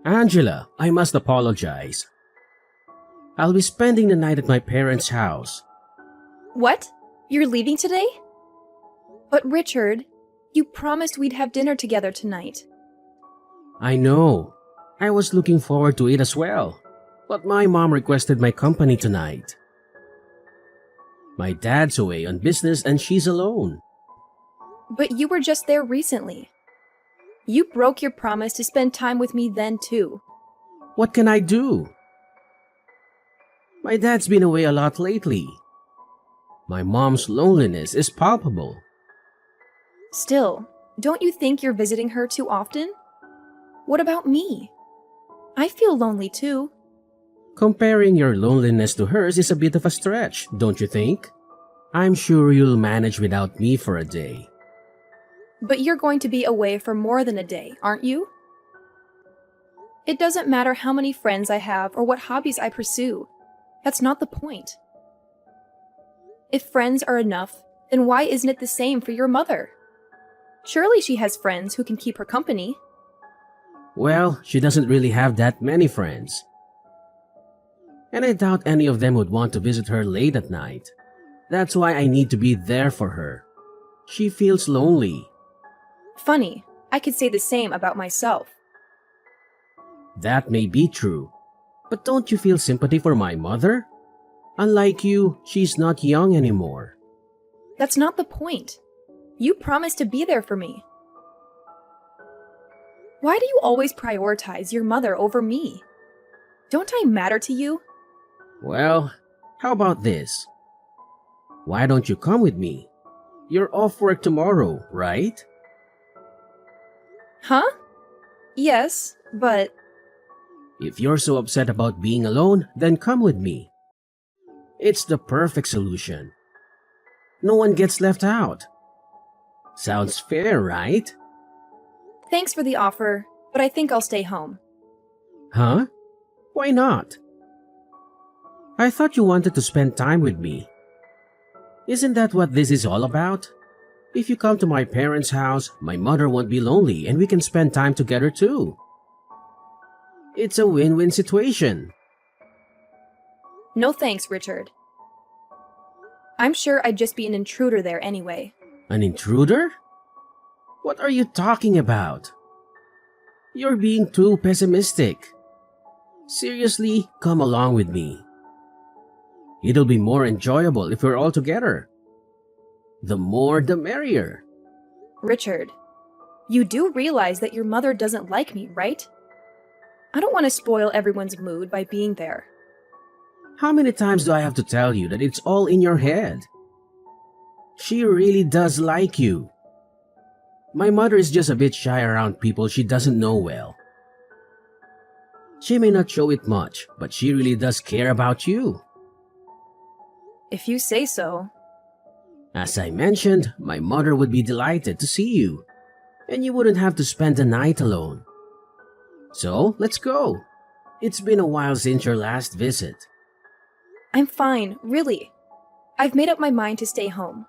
Angela, I must apologize. I'll be spending the night at my parents' house. What? You're leaving today? But Richard, you promised we'd have dinner together tonight. I know. I was looking forward to it as well. But my mom requested my company tonight. My dad's away on business and she's alone. But you were just there recently. You broke your promise to spend time with me then too. What can I do? My dad's been away a lot lately. My mom's loneliness is palpable. Still, don't you think you're visiting her too often? What about me? I feel lonely too. Comparing your loneliness to hers is a bit of a stretch, don't you think? I'm sure you'll manage without me for a day. But you're going to be away for more than a day, aren't you? It doesn't matter how many friends I have or what hobbies I pursue. That's not the point. If friends are enough, then why isn't it the same for your mother? Surely she has friends who can keep her company. Well, she doesn't really have that many friends. And I doubt any of them would want to visit her late at night. That's why I need to be there for her. She feels lonely. Funny, I could say the same about myself. That may be true. But don't you feel sympathy for my mother? Unlike you, she's not young anymore. That's not the point. You promised to be there for me. Why do you always prioritize your mother over me? Don't I matter to you? Well, how about this? Why don't you come with me? You're off work tomorrow, right? Huh? Yes, but... If you're so upset about being alone, then come with me. It's the perfect solution. No one gets left out. Sounds fair, right? Thanks for the offer, but I think I'll stay home. Huh? Why not? I thought you wanted to spend time with me. Isn't that what this is all about? If you come to my parents' house, my mother won't be lonely and we can spend time together too. It's a win-win situation. No thanks, Richard. I'm sure I'd just be an intruder there anyway. An intruder? What are you talking about? You're being too pessimistic. Seriously, come along with me. It'll be more enjoyable if we're all together. The more the merrier. Richard, you do realize that your mother doesn't like me, right? I don't want to spoil everyone's mood by being there. How many times do I have to tell you that it's all in your head? She really does like you. My mother is just a bit shy around people she doesn't know well. She may not show it much, but she really does care about you. If you say so. As I mentioned, my mother would be delighted to see you, and you wouldn't have to spend the night alone. So, let's go. It's been a while since your last visit. I'm fine, really. I've made up my mind to stay home.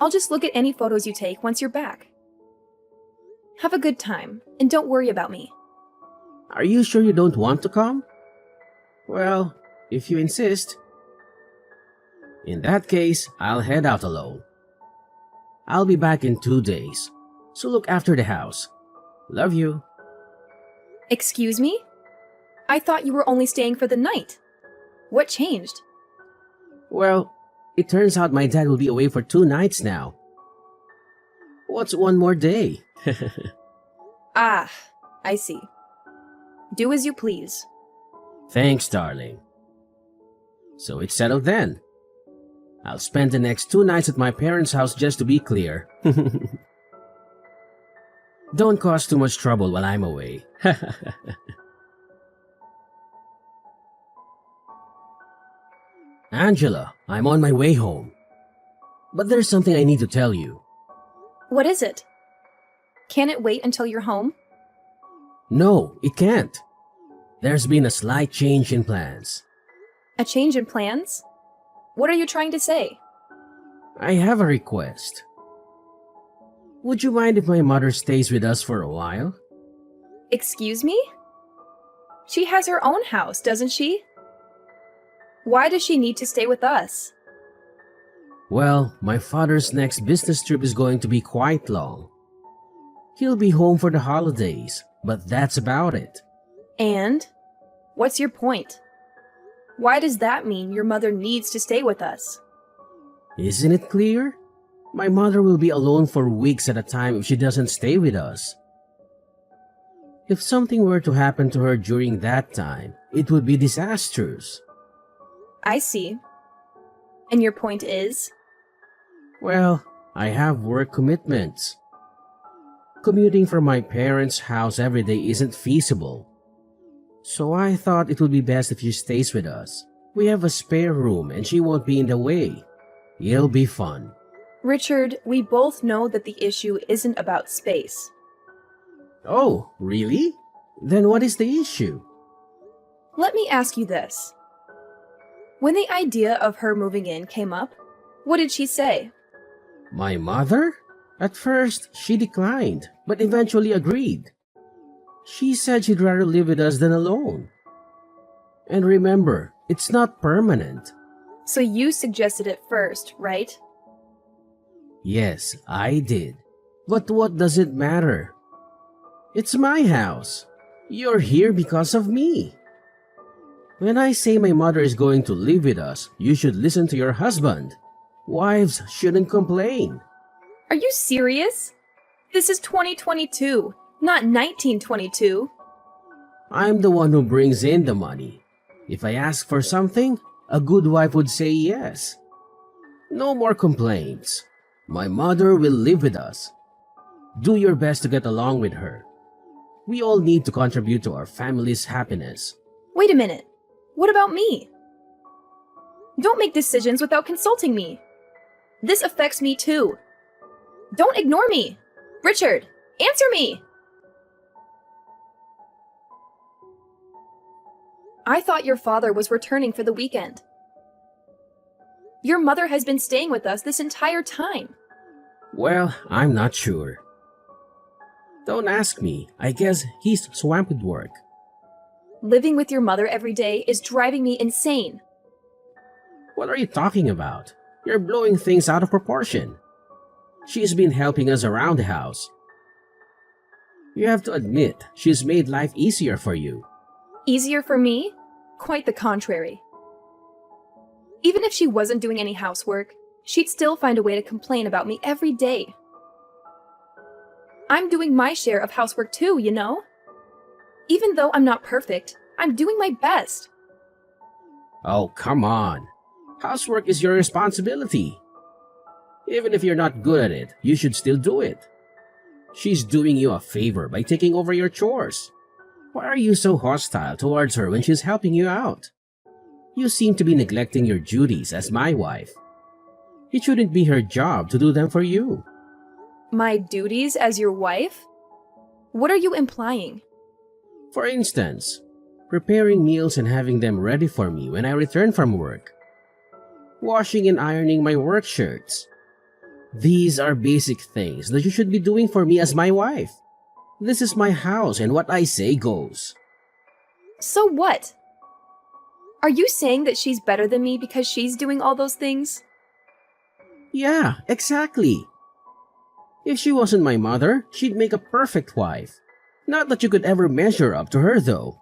I'll just look at any photos you take once you're back. Have a good time, and don't worry about me. Are you sure you don't want to come? Well, if you insist. In that case, I'll head out alone. I'll be back in 2 days, so look after the house. Love you. Excuse me? I thought you were only staying for the night. What changed? Well, it turns out my dad will be away for 2 nights now. What's one more day? Ah, I see. Do as you please. Thanks, darling. So it's settled then. I'll spend the next 2 nights at my parents' house just to be clear. Don't cause too much trouble while I'm away. Angela, I'm on my way home. But there's something I need to tell you. What is it? Can it wait until you're home? No, it can't. There's been a slight change in plans. A change in plans? What are you trying to say? I have a request. Would you mind if my mother stays with us for a while? Excuse me? She has her own house, doesn't she? Why does she need to stay with us? Well, my father's next business trip is going to be quite long. He'll be home for the holidays, but that's about it. And? What's your point? Why does that mean your mother needs to stay with us? Isn't it clear? My mother will be alone for weeks at a time if she doesn't stay with us. If something were to happen to her during that time, it would be disastrous. I see. And your point is? Well, I have work commitments. Commuting from my parents' house every day isn't feasible. So I thought it would be best if she stays with us. We have a spare room and she won't be in the way. It'll be fun. Richard, we both know that the issue isn't about space. Oh, really? Then what is the issue? Let me ask you this. When the idea of her moving in came up, what did she say? My mother? At first, she declined, but eventually agreed. She said she'd rather live with us than alone. And remember, it's not permanent. So you suggested it first, right? Yes, I did. But what does it matter? It's my house. You're here because of me. When I say my mother is going to live with us, you should listen to your husband. Wives shouldn't complain. Are you serious? This is 2022, not 1922. I'm the one who brings in the money. If I ask for something, a good wife would say yes. No more complaints. My mother will live with us. Do your best to get along with her. We all need to contribute to our family's happiness. Wait a minute. What about me? Don't make decisions without consulting me. This affects me too. Don't ignore me. Richard, answer me. I thought your father was returning for the weekend. Your mother has been staying with us this entire time. Well, I'm not sure. Don't ask me. I guess he's swamped with work. Living with your mother every day is driving me insane. What are you talking about? You're blowing things out of proportion. She's been helping us around the house. You have to admit, she's made life easier for you. Easier for me? Quite the contrary. Even if she wasn't doing any housework, she'd still find a way to complain about me every day. I'm doing my share of housework too, you know? Even though I'm not perfect, I'm doing my best. Oh, come on. Housework is your responsibility. Even if you're not good at it, you should still do it. She's doing you a favor by taking over your chores. Why are you so hostile towards her when she's helping you out? You seem to be neglecting your duties as my wife. It shouldn't be her job to do them for you. My duties as your wife? What are you implying? For instance, preparing meals and having them ready for me when I return from work. Washing and ironing my work shirts. These are basic things that you should be doing for me as my wife. This is my house and what I say goes. So what? Are you saying that she's better than me because she's doing all those things? Yeah, exactly. If she wasn't my mother, she'd make a perfect wife. Not that you could ever measure up to her, though.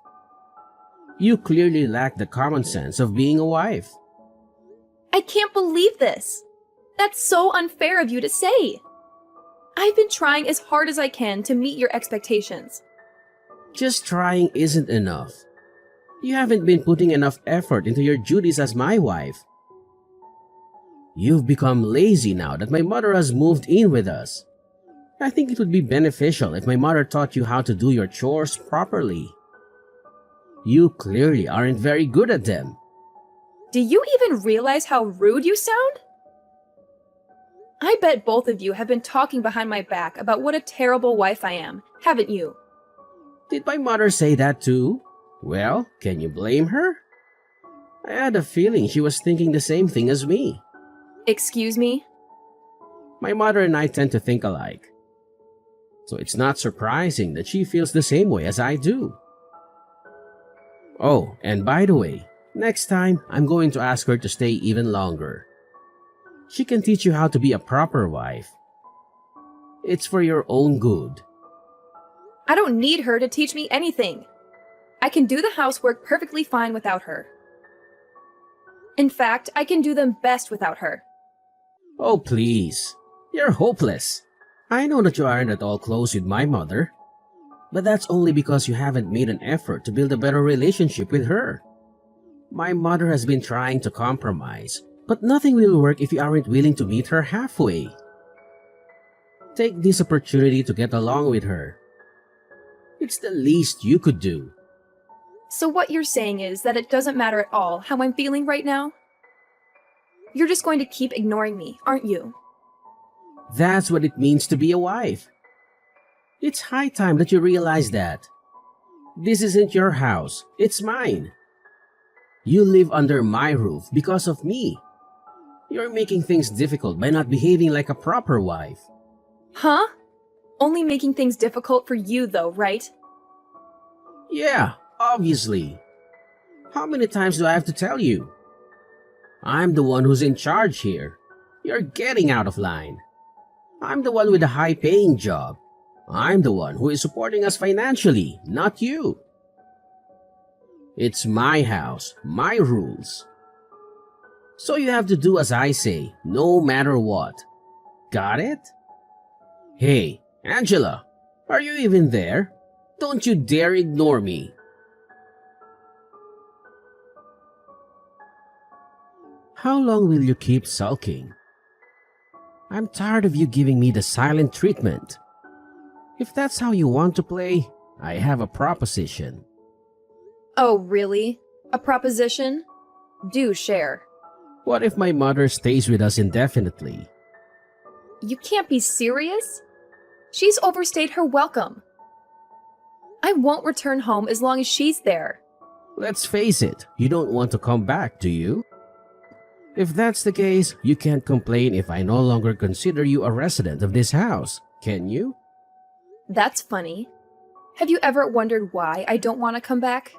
You clearly lack the common sense of being a wife. I can't believe this. That's so unfair of you to say. I've been trying as hard as I can to meet your expectations. Just trying isn't enough. You haven't been putting enough effort into your duties as my wife. You've become lazy now that my mother has moved in with us. I think it would be beneficial if my mother taught you how to do your chores properly. You clearly aren't very good at them. Do you even realize how rude you sound? I bet both of you have been talking behind my back about what a terrible wife I am, haven't you? Did my mother say that too? Well, can you blame her? I had a feeling she was thinking the same thing as me. Excuse me? My mother and I tend to think alike. so it's not surprising that she feels the same way as I do. Oh, and by the way, next time I'm going to ask her to stay even longer. She can teach you how to be a proper wife. It's for your own good. I don't need her to teach me anything. I can do the housework perfectly fine without her. In fact, I can do them best without her. Oh, please. You're hopeless. I know that you aren't at all close with my mother, but that's only because you haven't made an effort to build a better relationship with her. My mother has been trying to compromise, but nothing will work if you aren't willing to meet her halfway. Take this opportunity to get along with her. It's the least you could do. So what you're saying is that it doesn't matter at all how I'm feeling right now? You're just going to keep ignoring me, aren't you? That's what it means to be a wife. It's high time that you realize that. This isn't your house, it's mine. You live under my roof because of me. You're making things difficult by not behaving like a proper wife. Huh? Only making things difficult for you though, right? Yeah, obviously. How many times do I have to tell you? I'm the one who's in charge here. You're getting out of line. I'm the one with a high-paying job. I'm the one who is supporting us financially, not you. It's my house, my rules. So you have to do as I say, no matter what. Got it? Hey, Angela, are you even there? Don't you dare ignore me. How long will you keep sulking? I'm tired of you giving me the silent treatment. If that's how you want to play, I have a proposition. Oh, really? A proposition? Do share. What if my mother stays with us indefinitely? You can't be serious? She's overstayed her welcome. I won't return home as long as she's there. Let's face it, you don't want to come back, do you? If that's the case, you can't complain if I no longer consider you a resident of this house, can you? That's funny. Have you ever wondered why I don't want to come back?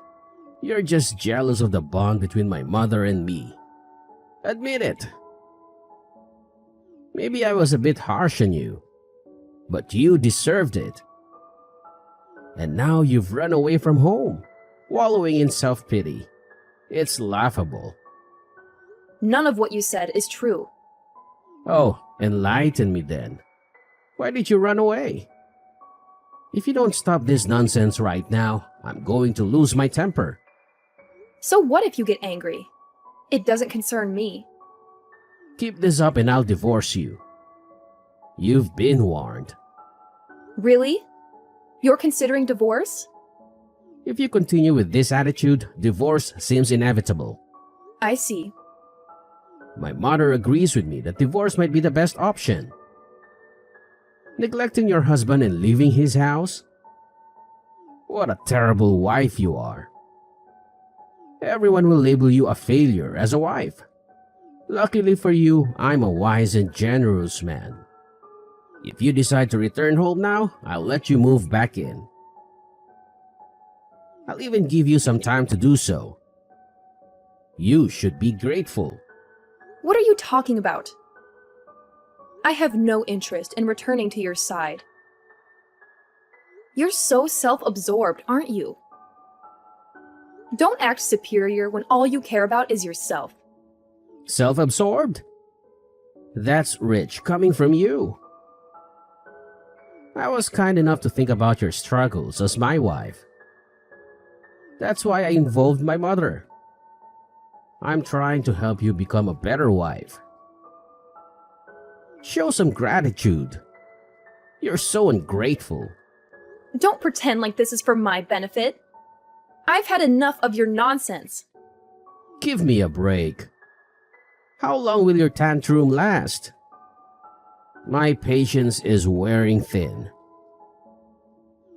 You're just jealous of the bond between my mother and me. Admit it. Maybe I was a bit harsh on you, but you deserved it. And now you've run away from home, wallowing in self-pity. It's laughable. None of what you said is true. Oh, enlighten me then. Why did you run away? If you don't stop this nonsense right now, I'm going to lose my temper. So what if you get angry? It doesn't concern me. Keep this up and I'll divorce you. You've been warned. Really? You're considering divorce? If you continue with this attitude, divorce seems inevitable. I see. My mother agrees with me that divorce might be the best option. Neglecting your husband and leaving his house? What a terrible wife you are. Everyone will label you a failure as a wife. Luckily for you, I'm a wise and generous man. If you decide to return home now, I'll let you move back in. I'll even give you some time to do so. You should be grateful. What are you talking about? I have no interest in returning to your side. You're so self-absorbed, aren't you? Don't act superior when all you care about is yourself. Self-absorbed? That's rich coming from you. I was kind enough to think about your struggles as my wife. That's why I involved my mother. I'm trying to help you become a better wife. Show some gratitude. You're so ungrateful. Don't pretend like this is for my benefit. I've had enough of your nonsense. Give me a break. How long will your tantrum last? My patience is wearing thin.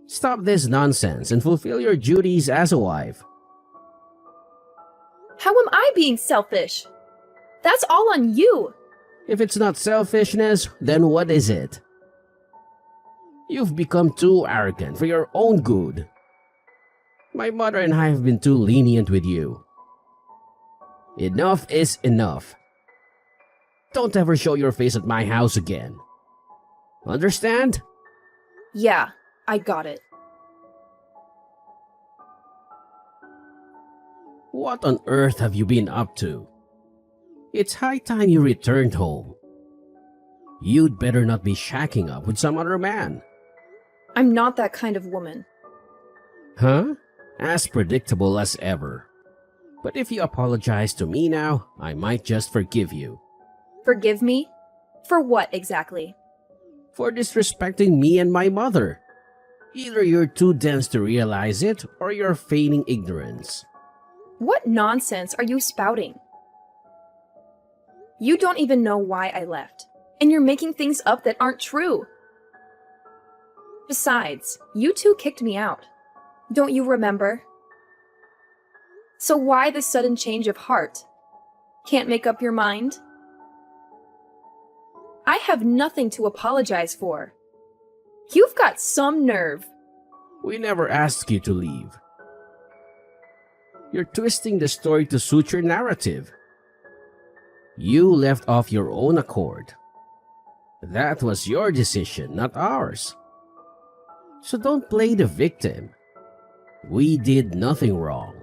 Stop this nonsense and fulfill your duties as a wife. How am I being selfish? That's all on you. If it's not selfishness, then what is it? You've become too arrogant for your own good. My mother and I have been too lenient with you. Enough is enough. Don't ever show your face at my house again. Understand? Yeah, I got it. What on earth have you been up to? It's high time you returned home. You'd better not be shacking up with some other man. I'm not that kind of woman. Huh? As predictable as ever. But if you apologize to me now, I might just forgive you. Forgive me? For what exactly? For disrespecting me and my mother. Either you're too dense to realize it, or you're feigning ignorance. What nonsense are you spouting? You don't even know why I left, and you're making things up that aren't true. Besides, you two kicked me out. Don't you remember? So why the sudden change of heart? Can't make up your mind? I have nothing to apologize for. You've got some nerve. We never asked you to leave. You're twisting the story to suit your narrative. You left off your own accord. That was your decision, not ours. So don't play the victim. We did nothing wrong.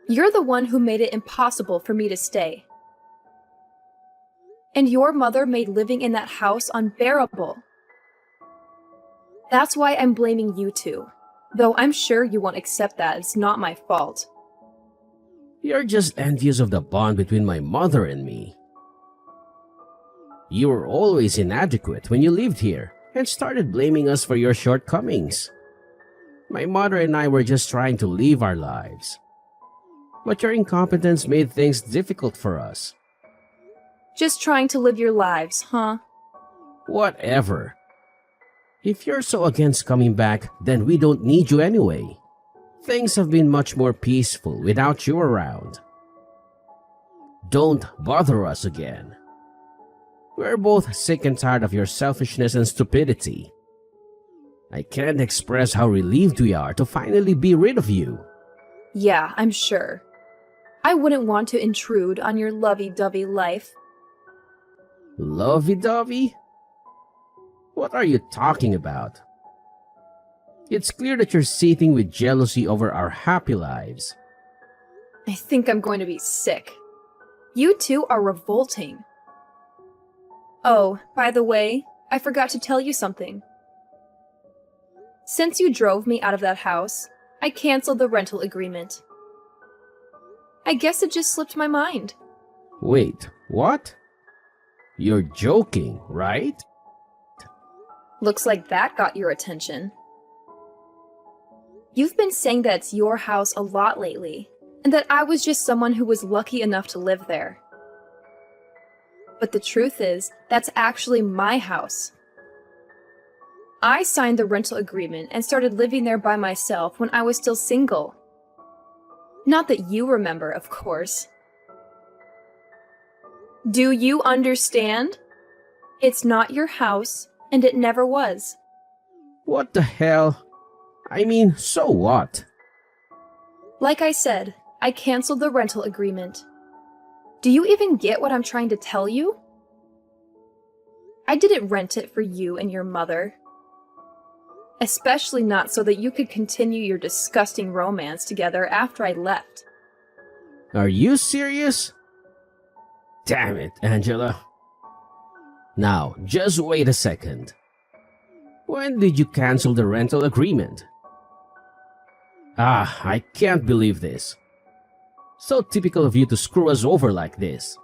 You're the one who made it impossible for me to stay. And your mother made living in that house unbearable. That's why I'm blaming you two, though I'm sure you won't accept that it's not my fault. You're just envious of the bond between my mother and me. You were always inadequate when you lived here and started blaming us for your shortcomings. My mother and I were just trying to live our lives. But your incompetence made things difficult for us. Just trying to live your lives, huh? Whatever. If you're so against coming back, then we don't need you anyway. Things have been much more peaceful without you around. Don't bother us again. We're both sick and tired of your selfishness and stupidity. I can't express how relieved we are to finally be rid of you. Yeah, I'm sure. I wouldn't want to intrude on your lovey-dovey life. Lovey-dovey? What are you talking about? It's clear that you're seething with jealousy over our happy lives. I think I'm going to be sick. You two are revolting. Oh, by the way, I forgot to tell you something. Since you drove me out of that house, I canceled the rental agreement. I guess it just slipped my mind. Wait, what? You're joking, right? Looks like that got your attention. You've been saying that it's your house a lot lately, and that I was just someone who was lucky enough to live there. But the truth is, that's actually my house. I signed the rental agreement and started living there by myself when I was still single. Not that you remember, of course. Do you understand? It's not your house, and it never was. What the hell? I mean, so what? Like I said, I canceled the rental agreement. Do you even get what I'm trying to tell you? I didn't rent it for you and your mother. Especially not so that you could continue your disgusting romance together after I left. Are you serious? Damn it, Angela. Now, just wait a second. When did you cancel the rental agreement? I can't believe this. So typical of you to screw us over like this.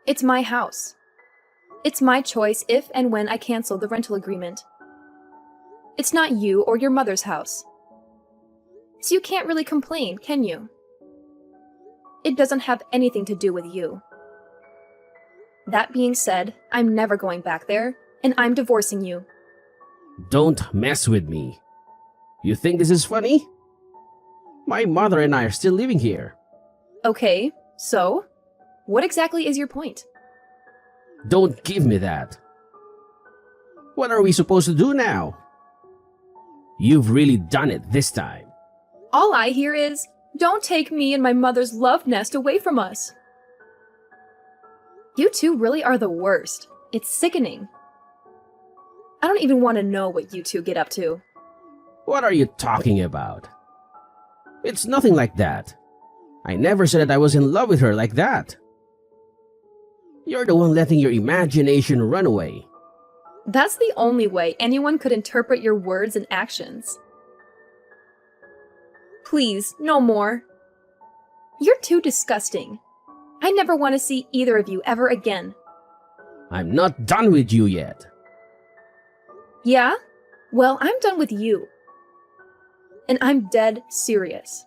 It's my house. It's my choice if and when I cancel the rental agreement. It's not you or your mother's house. So you can't really complain, can you? It doesn't have anything to do with you. That being said, I'm never going back there, and I'm divorcing you. Don't mess with me. You think this is funny? My mother and I are still living here. Okay, so? What exactly is your point? Don't give me that. What are we supposed to do now? You've really done it this time. All I hear is, "Don't take me and my mother's love nest away from us." You two really are the worst. It's sickening. I don't even want to know what you two get up to. What are you talking about? It's nothing like that. I never said that I was in love with her like that. You're the one letting your imagination run away. That's the only way anyone could interpret your words and actions. Please, no more. You're too disgusting. I never want to see either of you ever again. I'm not done with you yet. Yeah? Well, I'm done with you. And I'm dead serious.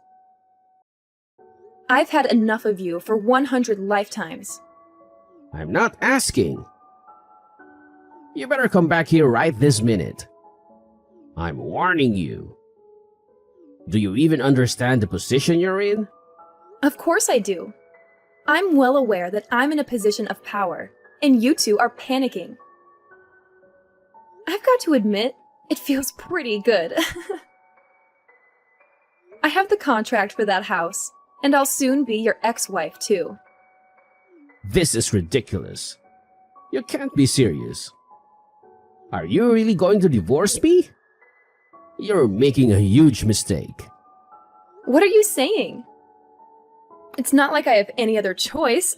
I've had enough of you for 100 lifetimes. I'm not asking. You better come back here right this minute. I'm warning you. Do you even understand the position you're in? Of course I do. I'm well aware that I'm in a position of power, and you two are panicking. I've got to admit, it feels pretty good. I have the contract for that house, and I'll soon be your ex-wife too. This is ridiculous. You can't be serious. Are you really going to divorce me? You're making a huge mistake. What are you saying? It's not like I have any other choice.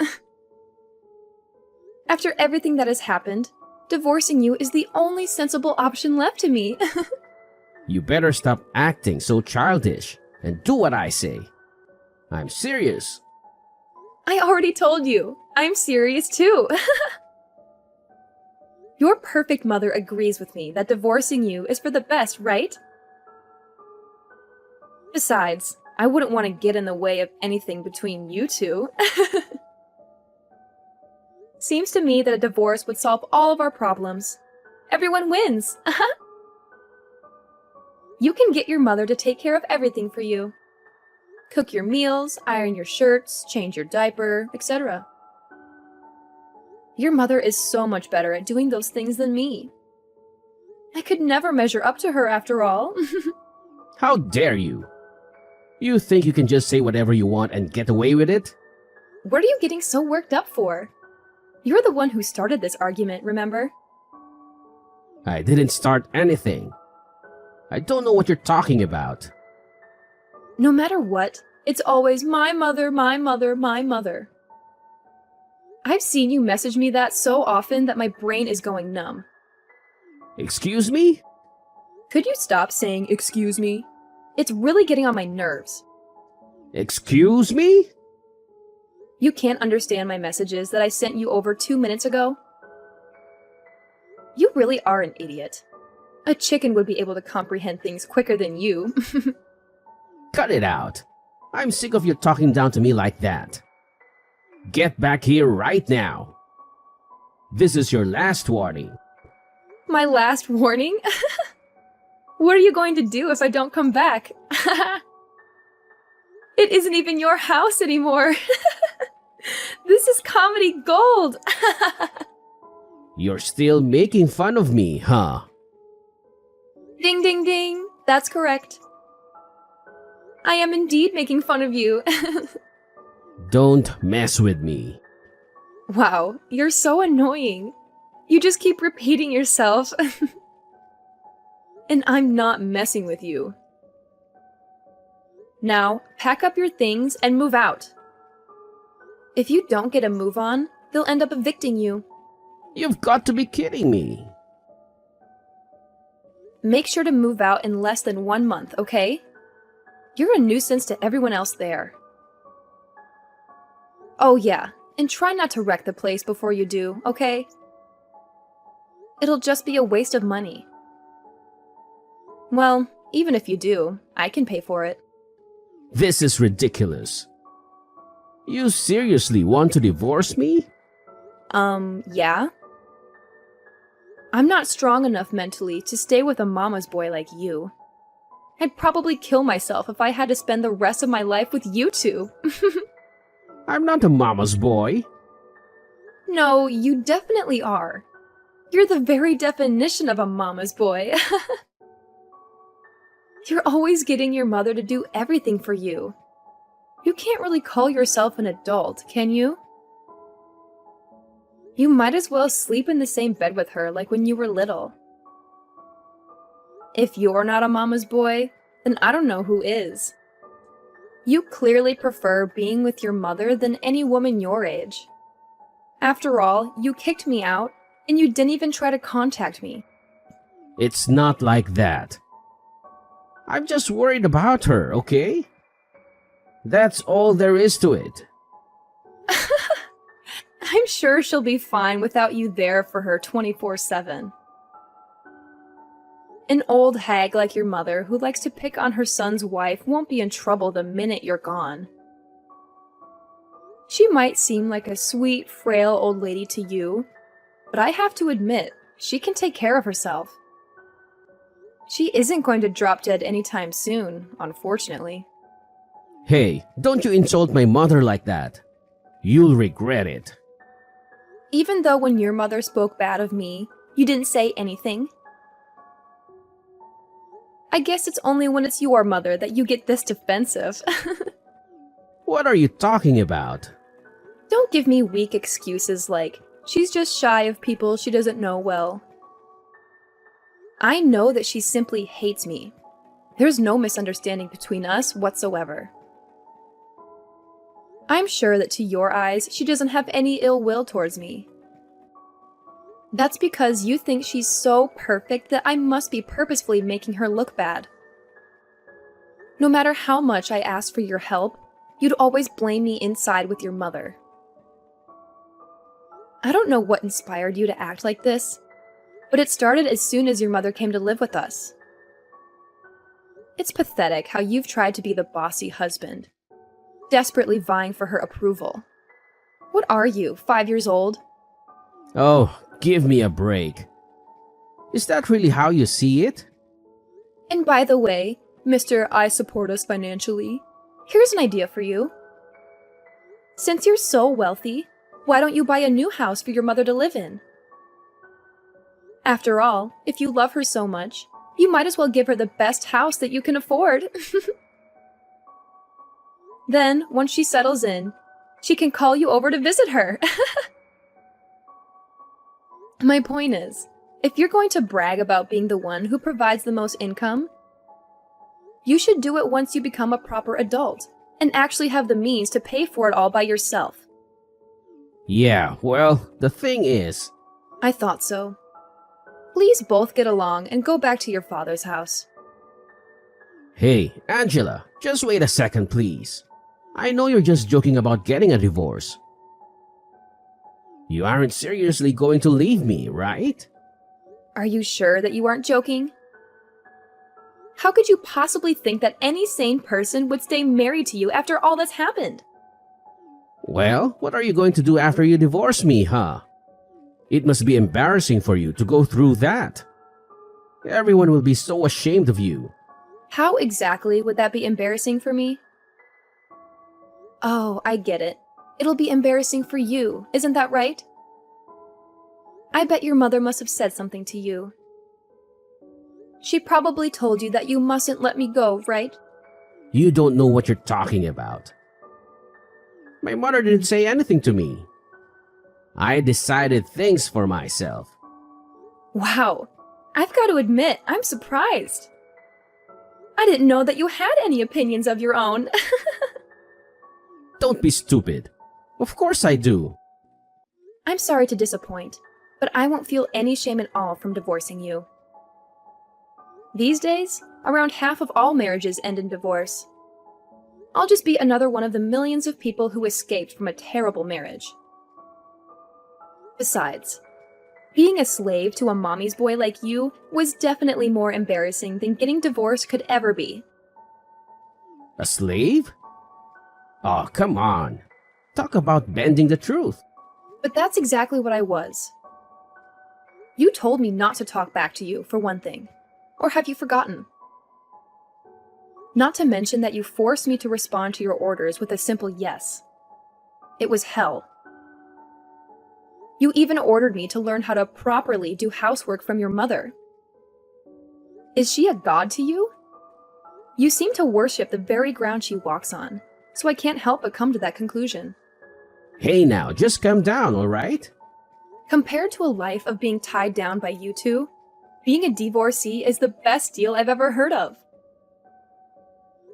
After everything that has happened, divorcing you is the only sensible option left to me. You better stop acting so childish and do what I say. I'm serious. I already told you. I'm serious too. Your perfect mother agrees with me that divorcing you is for the best, right? Besides, I wouldn't want to get in the way of anything between you two. Seems to me that a divorce would solve all of our problems. Everyone wins. You can get your mother to take care of everything for you. Cook your meals, iron your shirts, change your diaper, etc. Your mother is so much better at doing those things than me. I could never measure up to her after all. How dare you? You think you can just say whatever you want and get away with it? What are you getting so worked up for? You're the one who started this argument, remember? I didn't start anything. I don't know what you're talking about. No matter what, it's always my mother, my mother, my mother. I've seen you message me that so often that my brain is going numb. Excuse me? Could you stop saying "excuse me"? It's really getting on my nerves. Excuse me? You can't understand my messages that I sent you over 2 minutes ago? You really are an idiot. A chicken would be able to comprehend things quicker than you. Cut it out. I'm sick of you talking down to me like that. Get back here right now. This is your last warning. My last warning? What are you going to do if I don't come back? It isn't even your house anymore. This is comedy gold. You're still making fun of me, huh? Ding, ding, ding. That's correct. I am indeed making fun of you. Don't mess with me. Wow, you're so annoying. You just keep repeating yourself. And I'm not messing with you. Now, pack up your things and move out. If you don't get a move on, they'll end up evicting you. You've got to be kidding me. Make sure to move out in less than 1 month, okay? You're a nuisance to everyone else there. Oh yeah, and try not to wreck the place before you do, okay? It'll just be a waste of money. Well, even if you do, I can pay for it. This is ridiculous. You seriously want to divorce me? Yeah? I'm not strong enough mentally to stay with a mama's boy like you. I'd probably kill myself if I had to spend the rest of my life with you two. I'm not a mama's boy. No, you definitely are. You're the very definition of a mama's boy. You're always getting your mother to do everything for you. You can't really call yourself an adult, can you? You might as well sleep in the same bed with her like when you were little. If you're not a mama's boy, then I don't know who is. You clearly prefer being with your mother than any woman your age. After all, you kicked me out, and you didn't even try to contact me. It's not like that. I'm just worried about her, okay? That's all there is to it. I'm sure she'll be fine without you there for her 24/7. An old hag like your mother who likes to pick on her son's wife won't be in trouble the minute you're gone. She might seem like a sweet, frail old lady to you, but I have to admit, she can take care of herself. She isn't going to drop dead anytime soon, unfortunately. Hey, don't you insult my mother like that. You'll regret it. Even though when your mother spoke bad of me, you didn't say anything. I guess it's only when it's your mother that you get this defensive. What are you talking about? Don't give me weak excuses like, she's just shy of people she doesn't know well. I know that she simply hates me. There's no misunderstanding between us whatsoever. I'm sure that to your eyes, she doesn't have any ill will towards me. That's because you think she's so perfect that I must be purposefully making her look bad. No matter how much I asked for your help, you'd always blame me inside with your mother. I don't know what inspired you to act like this, but it started as soon as your mother came to live with us. It's pathetic how you've tried to be the bossy husband, desperately vying for her approval. What are you, 5 years old? Oh, give me a break. Is that really how you see it? And by the way, Mr. I support us financially, here's an idea for you. Since you're so wealthy, why don't you buy a new house for your mother to live in? After all, if you love her so much, you might as well give her the best house that you can afford. Then, once she settles in, she can call you over to visit her. My point is, if you're going to brag about being the one who provides the most income, you should do it once you become a proper adult and actually have the means to pay for it all by yourself. Yeah, well, the thing is... I thought so. Please both get along and go back to your father's house. Hey, Angela, just wait a second, please. I know you're just joking about getting a divorce. You aren't seriously going to leave me, right? Are you sure that you aren't joking? How could you possibly think that any sane person would stay married to you after all that's happened? Well, what are you going to do after you divorce me, huh? It must be embarrassing for you to go through that. Everyone will be so ashamed of you. How exactly would that be embarrassing for me? Oh, I get it. It'll be embarrassing for you, isn't that right? I bet your mother must have said something to you. She probably told you that you mustn't let me go, right? You don't know what you're talking about. My mother didn't say anything to me. I decided things for myself. Wow, I've got to admit, I'm surprised. I didn't know that you had any opinions of your own. Don't be stupid. Of course I do. I'm sorry to disappoint, but I won't feel any shame at all from divorcing you. These days, around half of all marriages end in divorce. I'll just be another one of the millions of people who escaped from a terrible marriage. Besides, being a slave to a mommy's boy like you was definitely more embarrassing than getting divorced could ever be. A slave? Oh, come on. Talk about bending the truth. But that's exactly what I was. You told me not to talk back to you, for one thing. Or have you forgotten? Not to mention that you forced me to respond to your orders with a simple yes. It was hell. You even ordered me to learn how to properly do housework from your mother. Is she a god to you? You seem to worship the very ground she walks on, so I can't help but come to that conclusion. Hey now, just calm down, alright? Compared to a life of being tied down by you two, being a divorcee is the best deal I've ever heard of.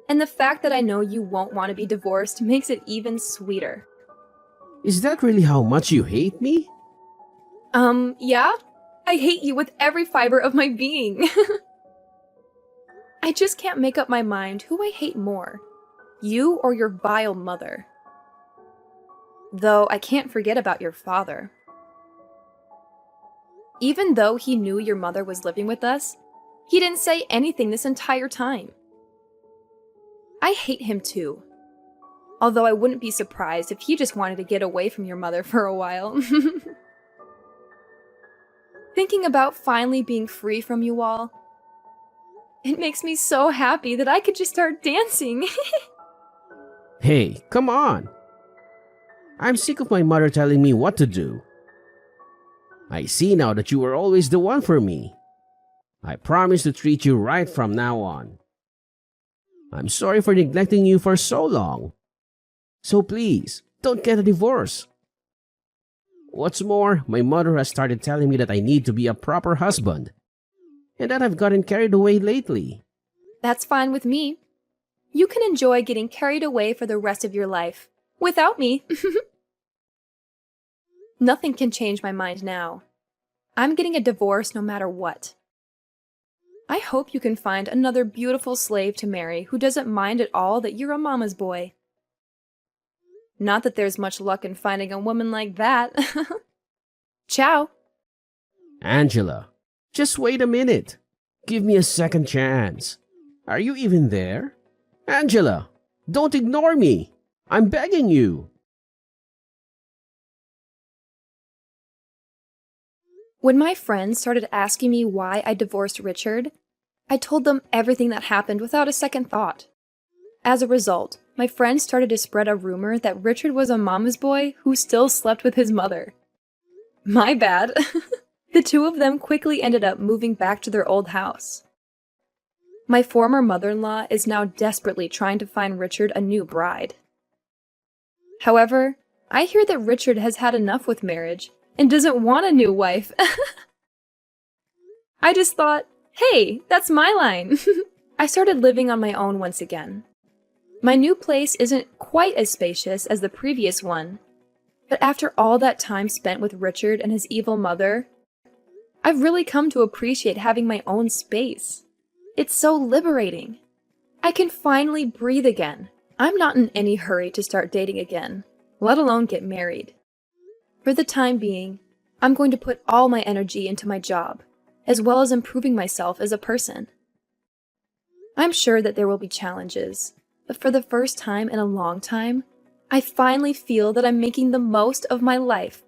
And the fact that I know you won't want to be divorced makes it even sweeter. Is that really how much you hate me? Yeah? I hate you with every fiber of my being. I just can't make up my mind who I hate more, you or your vile mother. Though I can't forget about your father. Even though he knew your mother was living with us, he didn't say anything this entire time. I hate him too. Although I wouldn't be surprised if he just wanted to get away from your mother for a while. Thinking about finally being free from you all, it makes me so happy that I could just start dancing. Hey, come on! I'm sick of my mother telling me what to do. I see now that you were always the one for me. I promise to treat you right from now on. I'm sorry for neglecting you for so long. So please, don't get a divorce. What's more, my mother has started telling me that I need to be a proper husband, and that I've gotten carried away lately. That's fine with me. You can enjoy getting carried away for the rest of your life, without me. Nothing can change my mind now. I'm getting a divorce no matter what. I hope you can find another beautiful slave to marry who doesn't mind at all that you're a mama's boy. Not that there's much luck in finding a woman like that. Ciao. Angela, just wait a minute. Give me a second chance. Are you even there? Angela, don't ignore me. I'm begging you. When my friends started asking me why I divorced Richard, I told them everything that happened without a second thought. As a result, my friends started to spread a rumor that Richard was a mama's boy who still slept with his mother. My bad. The two of them quickly ended up moving back to their old house. My former mother-in-law is now desperately trying to find Richard a new bride. However, I hear that Richard has had enough with marriage and doesn't want a new wife. I just thought, hey, that's my line. I started living on my own once again. My new place isn't quite as spacious as the previous one, but after all that time spent with Richard and his evil mother, I've really come to appreciate having my own space. It's so liberating. I can finally breathe again. I'm not in any hurry to start dating again, let alone get married. For the time being, I'm going to put all my energy into my job, as well as improving myself as a person. I'm sure that there will be challenges, but for the first time in a long time, I finally feel that I'm making the most of my life